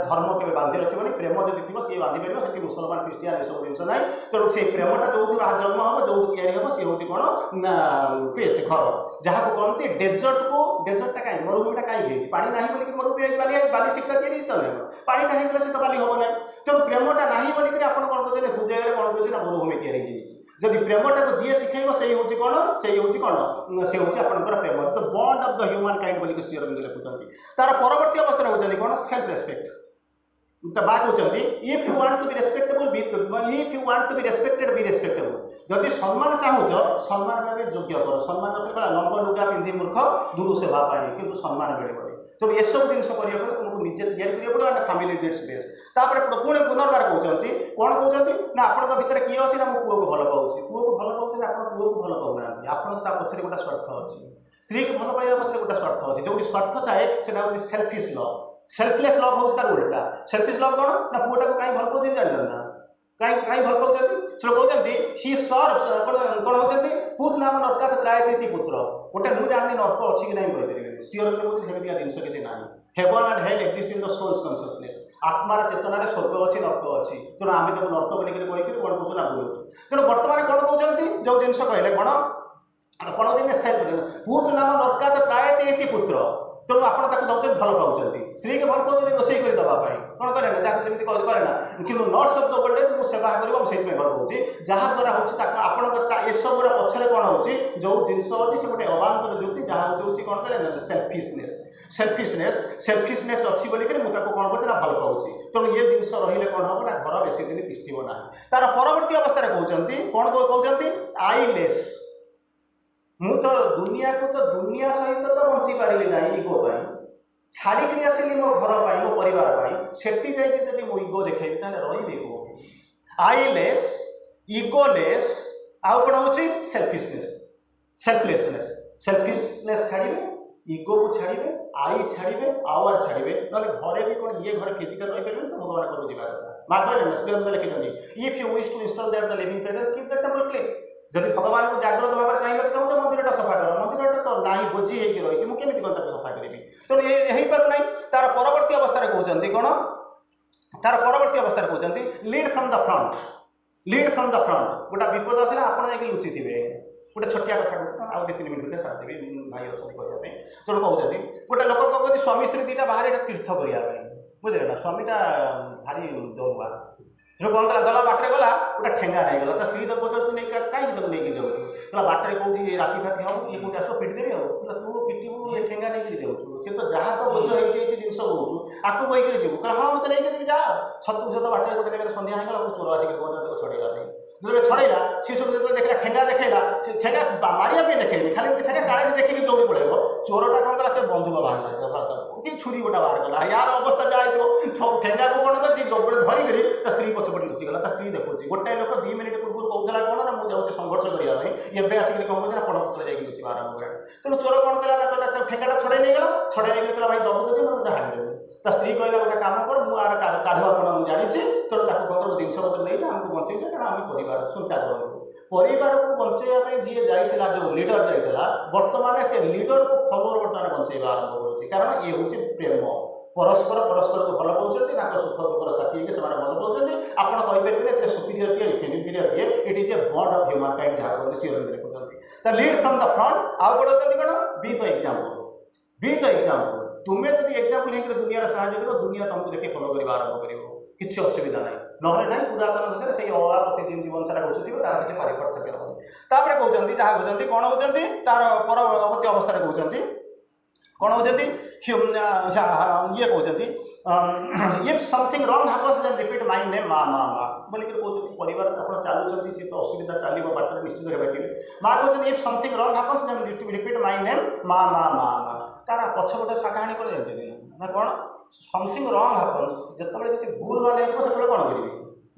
धर्म के बांधि रखनी प्रेम जब थी सी बांधि पार से मुसलमान ख्रीस्टियान सब जिन ना तेणु से प्रेमटा जो जन्म हम जो या सी हूँ कौन ना किए से घर जहाँ को कहते डेजर्टा कहीं मरुभूमिटा कहीं पानी ना बोलिक मरुभूमि बाली शिक्षा तैयारी तो पानीटा होगा से तो बाली हम ना तेणु प्रेमटा ना बोलिक आप कौन कहते हृदय कौन कहते मरुभूमि तैयारी जब प्रेमटा को जी शिखेब से हूँ कौन से हूँ कौन से हूँ आपंकर प्रेम the bond of the humankind बोलिक श्री अरविंद लिखुंट तार परवर्ती अवस्था होती कौन सेल्फ रेस्पेक्ट बात होती if you want to be respectable if you want to be respected be respectable जदि सम्मान चाहूच सम्मान भाव योग्य कर सम्मान लंब लुगा पिंधि मूर्ख दूर सेवा पाए कि सम्मान मिले तेणु ये सब जिन तुमको निजे या पड़ो एंड फैमिली जेट्स बेस तापर पुणी पुनर्बार कहते कौन कहते ना आपंक भितर किए अच्छे ना पुओ को भल पाऊँ पुओ को भल पाऊँ आप पुओ को भल पाऊना आप पछे गोटे स्वार्थ अच्छी स्त्री को भल पाइबा पछे गोटे स्वार्थ अच्छे जो स्वार्थ थाए से सेल्फिश लव सेल्फलेस लव हूँ तार उल्टा सेल्फिश लव कौन ना पुओटा को कहीं भल पाऊँ जान ना कहीं भल पाऊँ से कहते हि सर्व्स कौन होती पूत नाम नरकात त्रायती पुत्र गोटे मुझे जाननी नर्क अच्छी कि नहीं कहीपर श्रीअर कहते सेमिया जिन किसी ना heaven and hell exist in the soul's consciousness आत्मार चेतनार स्वर्ग अच्छी नर्क अच्छी तेणु आम तक नर्क बोलिक कहीकि कौन कौन ना बुलाऊँ तेणु बर्तमान कौन कहते जो जिन कहले कौन कौन कहते पूत नाम नरकात त्रायती पुत्र तेणु आप दौते भल पाँच स्त्री के भल पाँच रोसे करदेवाई कौन करे ना जमी करे ना कि नर्स शब्द बोले मुझे सेवा कर से भल पाऊँ जहाँद्वारा हूँ एसबूर पछरे कौन हो जो जिनस अच्छी से गोटे अवान्तर युक्ति जहाँ हूँ कौन करें सेल्फिशनेस अच्छी बोलिक मुझे कौन कर भल पाऊँ तेणु ये जिन रही कौन हम ना घर बेसी दिन तिष्ठिब ना तार परवर्ती अवस्था कहते कौन कहते आईलेस मु तो दुनिया को तो दुनिया सहित तो बंची पारि ना इगो छाड़िक आसली मो घर पर मो परिवार सेठी जाकि मो इगो देखेबी रही आईलेस इगोलेस आउ कौन हूँ सेल्फिशनेस छाड़े इगो को छाड़े आई छाड़े आवर छाड़े ना घरे भी कौन ये घर फिजिकल रही पारे तो भगवान को जीवा कथा मार्गन लिखिं if you wish to install there the living presence keep the temple clean जब भगवान को जाग्रत भाव में चाहिए चाहूँ मंदिरटा सफा कर मंदिरटा तो ना बोझी होती मुझे केमी कौन सफा करी तेणु ये पार ना तार परवर्ती अवस्था कहते कौन तार परवर्ती अवस्था कहते लीड फ्रॉम द फ्रंट गोटा विपद आसला आप लुचि थे गोटे छोटिया कथा कहते आउ 2-3 मिनट सारदेवी भाई अच्छे कहते तेणु कहते गोटे लोक कौन कहते स्वामी स्त्री दीटा बाहर तीर्थ करने बुझे ना स्वामीटा भारी दौड़ुआ जो कौन कला गला बाटर गला गोटे ठेंगा नहीं गला तो स्त्री तो पचार तू नहीं कहीं तक नहीं जाऊ कहला बाटर कौटी राति फाति हम ये कौटी आस पिटिदेवी आ तू पिटू ये ठेंगा नहीं देऊ सी तो जहाँ तो बोझ होती जिन कौचु आपको बही कर जीव कहला हाँ मत नहीं जा सतु सत बाटर गोटे जगह सन्ध्या होगा गोटे चोर आसिक कहते छड़ेगा जो छड़ेला सी सब जो देखा ठेंगा देखला ठेंगा मारिया देखे खाली ठेंगा काले से देखिए दौड़ी पड़ेगा चोरटा कौन कला से बंधुक बाहर कि छुरी गोटा बाहर गला यार अवस्था जहाँ ठेंगा को कौन कर धरिक स्त्री पछपटे लुचिगला स्त्री देखुची गोटाए लोक 2 मिनिट पूर्व कहला कौन ना मुझे संघर्ष करने एवं आसिक कौन कहे पड़पत्र जाकि लुचिवा आरंभ करा तेणु चोर कौन कला ना ठेंगाटा छड़े नहीं गला छड़े नहीं गला भाई दबु तो मतलब हाड़ी देवी तो स्त्री कहला गोटे काम कर मुझे काढ़ुआपण जानी तेणु कौन कर जिन पत्र नहीं आमको बचे कारण आम पर चिंता करूँ परिवार को बचाई जी जाइला जो लीडर जाइला बर्तमान से लीडर को फलोर बर्तमान बचाइवा आरंभ करुच्ची कारण ये हूँ प्रेम परस्पर परस्पर को भल पाँच सुख दुखर साथी से भल पाँच आप कहींपारे सुपीरियर किए इनफीरियर किए it is a bond of human kind जहाँ कहते श्रीअरविंद लिखुंट तो लीड फ्रॉम द फ्रंट आउ गोटे अच्छे कौन बी द एग्जाम्पल तुम्हें जब एग्जाम्पल होकर दुनिया साहय कर दुनिया तुमको देखिए फलो करने आरंभ कर किसी असुविधा ना ना ना पुरातन अनुसार से अवापति जिन जीवन सारा घुषुव तार किसी पारिपार्थक्य होनी कहते जहाँ कहते कौन होती तार परवर्ती अवस्था कहते कौन होती ये कहते if something wrong happens then repeat my name माँ माँ माँ बोलिक कहते परिवार आप चलुँच सी तो असुविधा चलो बाटर निश्चित भाई माँ कहते if something wrong happens then repeat my name माँ माँ माँ माँ तार पछपटे कहानी कौन जानते ना कौन समथिंग रंग हैपेंस जिते किसी भूल भाल हो कौन करी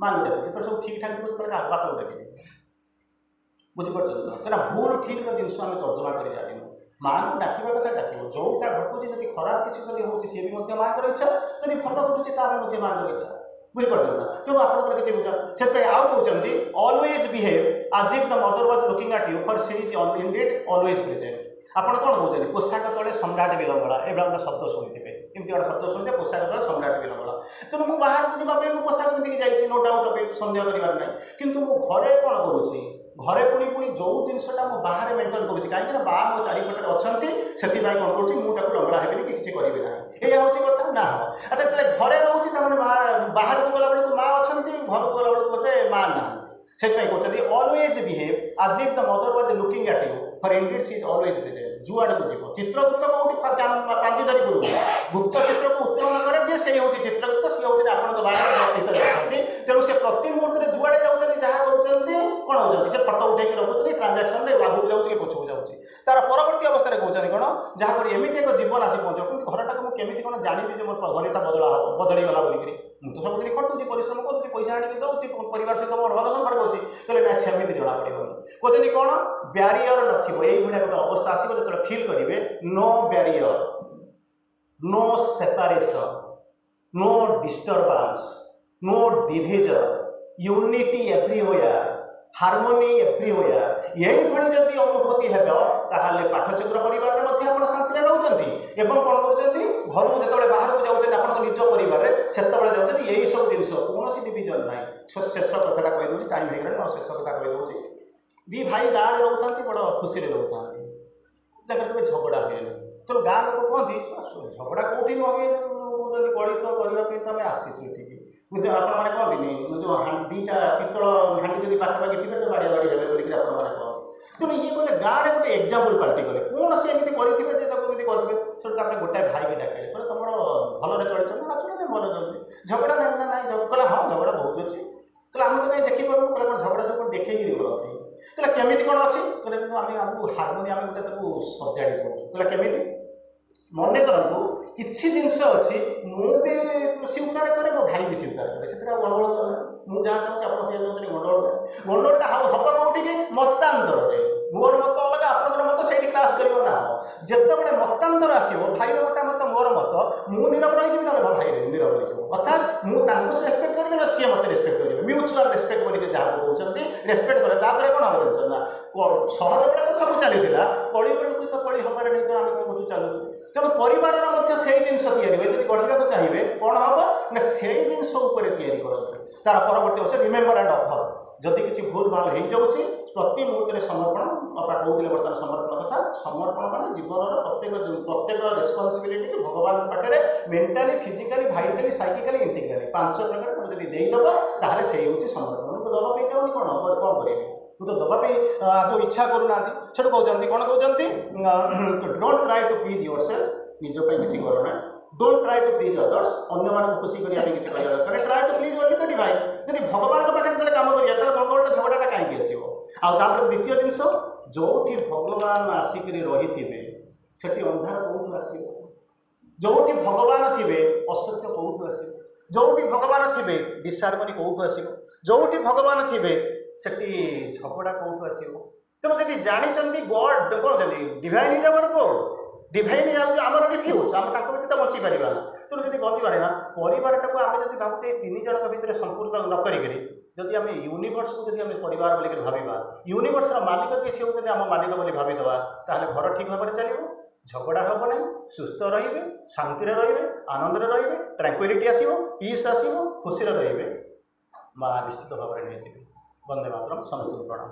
माँ को डाक जो सब ठीक ठाक थी बापा को डाक बुझीपार क्या भूल ठीक जिन आम तर्जमा कर जान माँ को डाकवा कथा डाक जोटा घटुची जब खराब किसी हो सी भी माँ को इच्छा जब भल घटुची तार माँ को इच्छा बुझीपार ना तेणु आप किसी आउ कहते always behave as if the mother was looking at you for she is indeed always present आपड़ कौन कहते पोशाक तले सम्राट विलंबला ए गोटे शब्द शुणी एमती गोटे शब्द शुणिथे पोशाक तले सम्राट विलंबला तेणु मुझे बाहर को जावाई मो पोशाक पिंधिक जाइए नो डाउट अभी सन्देह करार ना कितु मो घरे कौन करुँची घरे पुणी पुणी जो जिनसा मुझे बाहर मेन्टेन करुँची कहीं बा मो चारिपटे अच्छा से कौन करुँची मुझे लंगड़ा हेबी कि किसी करी ना यह हूँ कथा ना हाँ अच्छा घरे रोचे माँ बाहर को गला बेलू माँ अच्छा घर को गला बेलू बोलते माँ ना से कहते always behave as if the mother was looking at you for indeed she is always present जुआड़ को जीव चित्रगुप्त कौटी पांची धरी पूर्व गुप्त चित्र को उत्तोलन करे से हूँ चित्रगुप्त सी हूँ आप बाहर तेणु से प्रति मुहूर्त में जुआड़े जाऊँच जहाँ करुँच कौन होती से फटो उठे रखुच्च ट्रांजाक्शन आगू जाऊँच कि पछू जाऊँच तार परवर्ती अवस्था कहते कौन जहाँ पर एमती एक जीवन आसी पहुँच कि घरटा को मुझे कौन जानी मोर घनीटा बदलीगला बोलिक मुझे तो सबुदिन खटुची परिश्रम करुँच पैसा आनी दूसरी परिवार सहित मोर भल संपर्क अच्छी कहले ना सेमती जना पड़ोनी कहते कौन ब्यारियर नथिबो एई भलिया गोटे अवस्था आसीबो जतले फील करिवे no barrier no separation no disturbance no division unity everywhere harmony everywhere यही भली जदि अनुभूति हेब ताहाले पाठचक्र परिवार में आप शांति रोचंती एवं कौन करुँच घर को जो बाहर को जाऊँ आप निज परिवार से जाऊँ यही सब जिन कौन डिविजन ना शेष कथा कहीदे टाइम हो शेष कथा कहीदे दी भाई गाँव रोकता बड़ खुशी रोकता जगह केवे झगड़ा हुए तेणु गाँ लोग कहती झगड़ा कौटी नुह गणित करने तो आम आसीचु ये बुझे आपने कहती जो दीटा पितल हांडी जब पाखापाखि थे तो बाड़िया बाड़ी हे बोलिक आपने तेणु ये कहले गाँव में गोटे एक्जाम्पल पार्टी कले कौन सी एमती करेंगे करेंगे से गोटाए भाई की डाके कहले तुम भलरे चलते ना चल भल चलती झगड़ा ना ना कहला हाँ झगड़ा बहुत अच्छे कहले आम तो कहीं देखिपारू कहले कौन झगड़ा सब देखी करती कहले केमिति कौन अच्छी कहले आम आमको हार्मोनी आम गोटे सजाड़ी दूँ कहले केमिति मन करूँ किसी जिनस अच्छी मुझे स्वीकार करे मो भाई भी स्वीकार करे से गंडगोल कर मुझे जहाँ चाहूँ आप गंडगोल गंडगोलटा हम कौटी मतांतर मोर मत अलग आपंकर मत से क्लास कर ना जिते मतांतर आसो भाई गोटा मत मोर मत मु नीरव रही ना भाई नीरव रही अर्थात मुझे रेस्पेक्ट करेंगे ना सी मत रेस्पेक्ट करेंगे म्यूचुआल रेस्पेक्ट बोलिक जहाँ कहते रेस्पेक्ट कले तापर कौन हम जानते ना सहज बेला तो सब चलता कली बेलू तो कली हमारे नहीं तो आम कौन चलुँ तेणु परिवार से जिन गढ़ा चाहिए कौन हम ना से जिन तार परवर्ती अच्छे रिमेम्बर एंड ऑफर जदि किसी भूल भाल हो जाऊँगी प्रति मुहूर्त समर्पण बापा कहते बर्तमान समर्पण कथा समर्पण मान जीवन प्रत्येक रेस्पॉन्सिबिलिटी की भगवान पाखे मेंटाली फिजिकली भाइटाली साइकिकली इंटीग्राली 5 प्रकार तुम जब देदेव ताहले से हूँ समर्पण तो दबा पे चाहूनी कौन कौन करी तू तो दबापी आदौ इच्छा करूना से कहते कौन कहते don't try to please yourself निजपाई किसी करना don't try to please others अन्य मान खुशी करिया किसी कहवा दरकार try to please only the divine जब भगवान पाखे जो काम करिया भगवान झगड़ाटा कहीं आसो आउे द्वितीय जिनस जो भगवान आसिक रही से अंधार कौटू आसो जो भगवान थे असत्य कौटू आस जो भगवान थे डिसहार्मनी कौटू आस जो भगवान थे से झगड़ा कौटू आसो तेणु जब जानते गॉड कौन divine is our god divine जाऊँ आम रिफ्यूज आम व्यतीत बची पार तेणु जब बची पारे परिवारटा को आम जब भावुचे 3 जन भितर संपूर्ण न करी जदि आम यूनिवर्स को जब परिवार बोलिक भावा यूनिवर्स मालिक जी सी होती आम मालिक बोली भावीदे ताहले घर ठीक भाव में चलो झगड़ा हम ना सुस्थ रे शांति रे आनंद रे ट्रांक्विलिटी आसो पीस आसो खुशी रे माँ निश्चित भाव में नहीं वंदे मातरम समस्त प्रणाम।